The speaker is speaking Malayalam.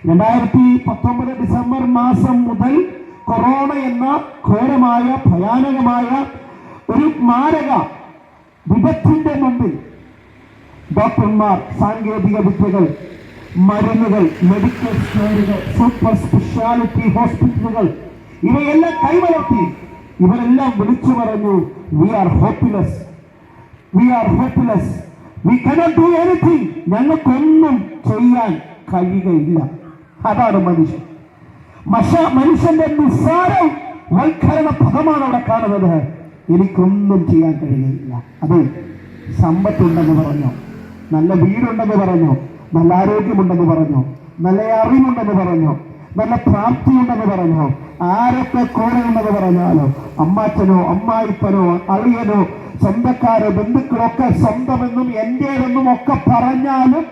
2019 ഡിസംബർ മാസം മുതൽ കൊറോണ എന്ന ഘോരമായ ഭയാനകമായ ഒരു മാരക വിപത്തിന്റെ മുമ്പിൽ ഡോക്ടർമാർ, സാങ്കേതിക വിദ്യകൾ, മരുന്നുകൾ, മെഡിക്കൽ സ്റ്റോറുകൾ, സൂപ്പർ സ്പെഷ്യാലിറ്റി ഹോസ്പിറ്റലുകൾ ഇവയെല്ലാം കൈവളർത്തി ഇവരെല്ലാം വിളിച്ചു പറഞ്ഞു, we are hopeless, we are hopeless, we cannot do anything. ഞങ്ങൾക്കൊന്നും ചെയ്യാൻ കഴിയുകയില്ല. അതാണ് മനുഷ്യൻ. മനുഷ്യന്റെ നിസ്സാരം വൽക്കരണ പദമാണ് അവിടെ കാണുന്നത്. എനിക്കൊന്നും ചെയ്യാൻ കഴിയുകയില്ല. അതെ, സമ്പത്തുണ്ടെന്ന് പറഞ്ഞു, നല്ല വീടുണ്ടെന്ന് പറഞ്ഞു, നല്ല ആരോഗ്യമുണ്ടെന്ന് പറഞ്ഞു, നല്ല അറിവുണ്ടെന്ന് പറഞ്ഞു, നല്ല പ്രാപ്തിയുണ്ടെന്ന് പറഞ്ഞു, ആരൊക്കെ കൂടെയുണ്ടെന്ന് പറഞ്ഞാലോ, അമ്മാച്ചനോ അമ്മായിപ്പനോ അളിയനോ സ്വന്തക്കാരോ ബന്ധുക്കളൊക്കെ സ്വന്തമെന്നും എന്റേതെന്നും ഒക്കെ പറഞ്ഞാലും